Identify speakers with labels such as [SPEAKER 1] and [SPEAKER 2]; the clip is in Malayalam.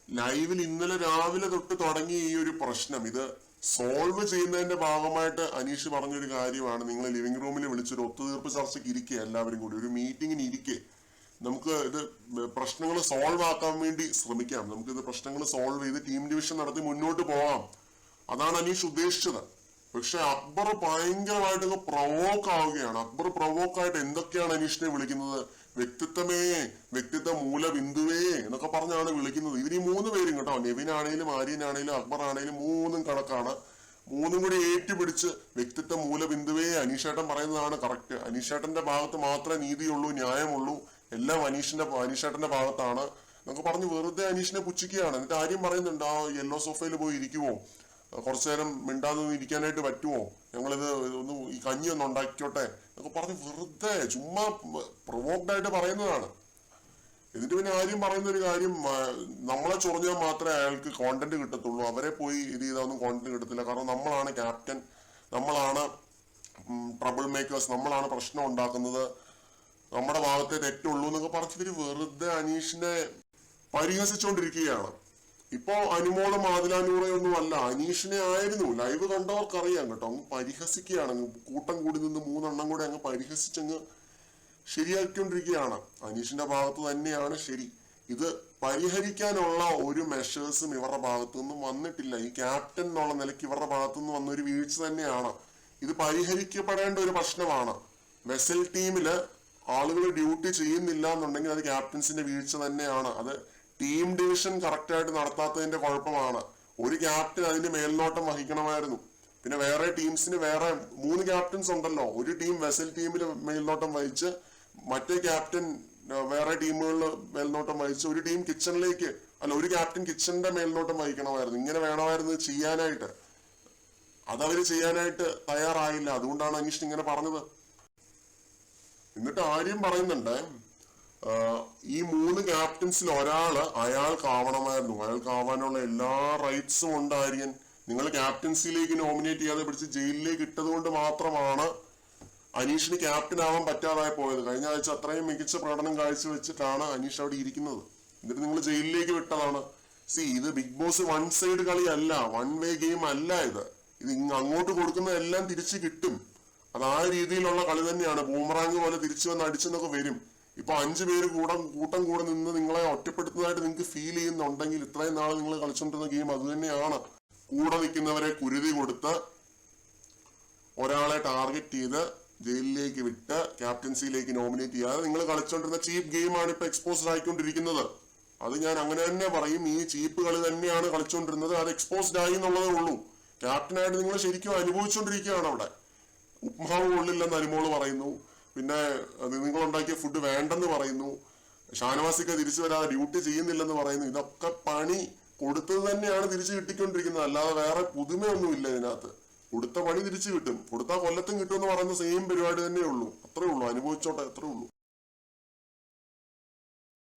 [SPEAKER 1] ലൈവിൽ ഇന്നലെ രാവിലെ തൊട്ട് തുടങ്ങിയ ഈ ഒരു പ്രശ്നം ഇത് സോൾവ് ചെയ്യുന്നതിന്റെ ഭാഗമായിട്ട് അനീഷ് പറഞ്ഞൊരു കാര്യമാണ്. നിങ്ങൾ ലിവിംഗ് റൂമിൽ വിളിച്ചൊരു ഒത്തുതീർപ്പ് ചർച്ചയ്ക്ക് ഇരിക്കുക, എല്ലാവരും കൂടി ഒരു മീറ്റിങ്ങിന് ഇരിക്കുക, നമുക്ക് ഇത് പ്രശ്നങ്ങൾ സോൾവ് ആക്കാൻ വേണ്ടി ശ്രമിക്കാം, നമുക്ക് ഇത് പ്രശ്നങ്ങൾ സോൾവ് ചെയ്ത് ടീം ഡിവിഷൻ നടത്തി മുന്നോട്ട് പോകാം. അതാണ് അനീഷ് ഉദ്ദേശിച്ചത്. പക്ഷെ അക്ബർ ഭയങ്കരമായിട്ട് പ്രൊവോക്ക് ആവുകയാണ്. അക്ബർ പ്രൊവോക്കായിട്ട് എന്തൊക്കെയാണ് അനീഷിനെ വിളിക്കുന്നത്? വ്യക്തിത്വമേ, വ്യക്തിത്വ മൂലബിന്ദുവേ എന്നൊക്കെ പറഞ്ഞാണ് വിളിക്കുന്നത്. ഇവര് ഈ 3 പേരും കേട്ടോ, നെവിനാണേലും ആര്യനാണേലും അക്ബർ ആണേലും 3 കണക്കാണ്. 3 കൂടി ഏറ്റുപിടിച്ച് വ്യക്തിത്വ മൂലബിന്ദുവേ. അനീഷേട്ടൻ പറയുന്നതാണ് കറക്റ്റ്. അനീഷേട്ടന്റെ ഭാഗത്ത് മാത്രമേ നീതിയുള്ളൂ, ന്യായമുള്ളൂ, എല്ലാം അനീഷേട്ടന്റെ ഭാഗത്താണ് എന്നൊക്കെ പറഞ്ഞ് വെറുതെ അനീഷിനെ പുച്ഛിക്കുകയാണ്. എന്നിട്ട് ആര്യം പറയുന്നുണ്ട്, ആ യെല്ലോ സോഫയിൽ പോയി ഇരിക്കുവോ, കുറച്ചു നേരം മിണ്ടാതെ ഇരിക്കാനായിട്ട് പറ്റുമോ, ഞങ്ങളിത് ഒന്ന് ഈ കഞ്ഞി ഒന്ന് ഉണ്ടാക്കിക്കോട്ടെ എന്നൊക്കെ പറഞ്ഞ് വെറുതെ ചുമ്മാ പ്രൊവോക്ഡ് ആയിട്ട് പറയുന്നതാണ്. എന്നിട്ട് പിന്നെ ആര്യം പറയുന്ന ഒരു കാര്യം, നമ്മളെ ചൊറിഞ്ഞാൽ മാത്രമേ അയാൾക്ക് കോണ്ടന്റ് കിട്ടത്തുള്ളൂ, അവരെ പോയി ഇത് ചെയ്താൽ കോണ്ടന്റ് കിട്ടത്തില്ല, കാരണം നമ്മളാണ് ക്യാപ്റ്റൻ, നമ്മളാണ് ട്രബിൾ മേക്കേഴ്സ്, നമ്മളാണ് പ്രശ്നം ഉണ്ടാക്കുന്നത്, നമ്മുടെ ഭാഗത്തെ തെറ്റുള്ളൂ എന്നൊക്കെ പറഞ്ഞിട്ട് വെറുതെ അനീഷിനെ പരിഹസിച്ചുകൊണ്ടിരിക്കുകയാണ്. ഇപ്പോ അനുമോളും ആദിലാനൂറയൊന്നും അല്ല, അനീഷിനെ ആയിരുന്നു. ലൈവ് കണ്ടവർക്കറിയാം കേട്ടോ, അങ്ങ് പരിഹസിക്കുകയാണ്. കൂട്ടം കൂടി നിന്ന് 3 എണ്ണം കൂടെ അങ്ങ് പരിഹസിച്ചങ്ങ് ശരിയാക്കിക്കൊണ്ടിരിക്കുകയാണ്. അനീഷിന്റെ ഭാഗത്ത് തന്നെയാണ് ശരി. ഇത് പരിഹരിക്കാനുള്ള ഒരു മെഷേഴ്സും ഇവരുടെ ഭാഗത്തു നിന്നും വന്നിട്ടില്ല. ഈ ക്യാപ്റ്റൻ എന്നുള്ള നിലയ്ക്ക് ഇവരുടെ ഭാഗത്തു നിന്ന് വന്ന ഒരു വീഴ്ച തന്നെയാണ്. ഇത് പരിഹരിക്കപ്പെടേണ്ട ഒരു പ്രശ്നമാണ്. വെസൽ ടീമില് ആളുകൾ ഡ്യൂട്ടി ചെയ്യുന്നില്ല എന്നുണ്ടെങ്കിൽ അത് ക്യാപ്റ്റൻസിന്റെ വീഴ്ച തന്നെയാണ്. അത് ടീം ഡിവിഷൻ കറക്റ്റ് ആയിട്ട് നടത്താത്തതിന്റെ കുഴപ്പമാണ്. ഒരു ക്യാപ്റ്റൻ അതിന്റെ മേൽനോട്ടം വഹിക്കണമായിരുന്നു. പിന്നെ വേറെ ടീംസിന് വേറെ 3 ക്യാപ്റ്റൻസ് ഉണ്ടല്ലോ. ഒരു ടീം വെസൽ ടീമിൽ മേൽനോട്ടം വഹിച്ച്, മറ്റേ ക്യാപ്റ്റൻ വേറെ ടീമുകളിൽ മേൽനോട്ടം വഹിച്ച്, ഒരു ടീം കിച്ചണിലേക്ക് ഒരു ക്യാപ്റ്റൻ കിച്ചണിന്റെ മേൽനോട്ടം വഹിക്കണമായിരുന്നു. ഇങ്ങനെ വേണമായിരുന്നു ചെയ്യാനായിട്ട്. അതവര് ചെയ്യാനായിട്ട് തയ്യാറായില്ല. അതുകൊണ്ടാണ് അനീഷ് ഇങ്ങനെ പറഞ്ഞത്. എന്നിട്ട് ആര്യം പറയുന്നുണ്ട്, ഈ 3 ക്യാപ്റ്റൻസിൽ ഒരാള് അയാൾക്കാവണമായിരുന്നു, അയാൾക്കാവാനുള്ള എല്ലാ റൈറ്റ്സും ഉണ്ട് ആര്യൻ. നിങ്ങൾ ക്യാപ്റ്റൻസിയിലേക്ക് നോമിനേറ്റ് ചെയ്യാതെ പിടിച്ച് ജയിലിലേക്ക് ഇട്ടത് കൊണ്ട് മാത്രമാണ് അനീഷിന് ക്യാപ്റ്റൻ ആവാൻ പറ്റാതായി പോയത്. കഴിഞ്ഞ ആഴ്ച അത്രയും മികച്ച പ്രകടനം കാഴ്ചവെച്ചിട്ടാണ് അനീഷ് അവിടെ ഇരിക്കുന്നത്. എന്നിട്ട് നിങ്ങൾ ജയിലിലേക്ക് വിട്ടതാണ്. ഇത് ബിഗ് ബോസ് 1 സൈഡ് കളിയല്ല, 1 വേ ഗെയിം അല്ല. ഇത് അങ്ങോട്ട് കൊടുക്കുന്ന എല്ലാം തിരിച്ചു കിട്ടും. അത് ആ രീതിയിലുള്ള കളി തന്നെയാണ്. ബൂമറാങ് പോലെ തിരിച്ചു വന്ന് അടിച്ചെന്നൊക്കെ വരും. ഇപ്പൊ 5 പേര് കൂട്ടം കൂടെ നിന്ന് നിങ്ങളെ ഒറ്റപ്പെടുത്തുന്നതായിട്ട് നിങ്ങൾക്ക് ഫീൽ ചെയ്യുന്നുണ്ടെങ്കിൽ ഇത്രയും നാളെ നിങ്ങൾ കളിച്ചുകൊണ്ടിരുന്ന ഗെയിം അത് തന്നെയാണ്. കൂടെ നിൽക്കുന്നവരെ കുരുതി കൊടുത്ത് ഒരാളെ ടാർഗറ്റ് ചെയ്ത് ജയിലിലേക്ക് വിട്ട് ക്യാപ്റ്റൻസിയിലേക്ക് നോമിനേറ്റ് ചെയ്യാതെ നിങ്ങൾ കളിച്ചുകൊണ്ടിരുന്ന ചീപ്പ് ഗെയിമാണ് ഇപ്പൊ എക്സ്പോസ്ഡ് ആയിക്കൊണ്ടിരിക്കുന്നത്. അത് ഞാൻ അങ്ങനെ തന്നെ പറയും. ഈ ചീപ്പ് കളി തന്നെയാണ് കളിച്ചുകൊണ്ടിരുന്നത്. അത് എക്സ്പോസ്ഡ് ആയി എന്നുള്ളതേ ഉള്ളൂ. ക്യാപ്റ്റനായിട്ട് നിങ്ങൾ ശരിക്കും അനുഭവിച്ചുകൊണ്ടിരിക്കുകയാണ് അവിടെ. ഉപ്മാവ് കൊള്ളില്ലെന്ന് അനുമോള് പറയുന്നു. പിന്നെ നിങ്ങൾ ഉണ്ടാക്കിയ ഫുഡ് വേണ്ടെന്ന് പറയുന്നു. ഷാനവാസിക്ക് തിരിച്ചു വരാതെ ഡ്യൂട്ടി ചെയ്യുന്നില്ലെന്ന് പറയുന്നു. ഇതൊക്കെ പണി കൊടുത്തത് തന്നെയാണ് തിരിച്ചു കിട്ടിക്കൊണ്ടിരിക്കുന്നത്. അല്ലാതെ വേറെ പുതുമയൊന്നുമില്ല ഇതിനകത്ത്. കൊടുത്ത പണി തിരിച്ചു കിട്ടും, കൊടുത്താൽ കൊല്ലത്തും കിട്ടും എന്ന് പറയുന്ന സെയിം പരിപാടി തന്നെ ഉള്ളൂ. അത്രേ ഉള്ളൂ. അനുഭവിച്ചോട്ടെ, അത്രേ ഉള്ളൂ.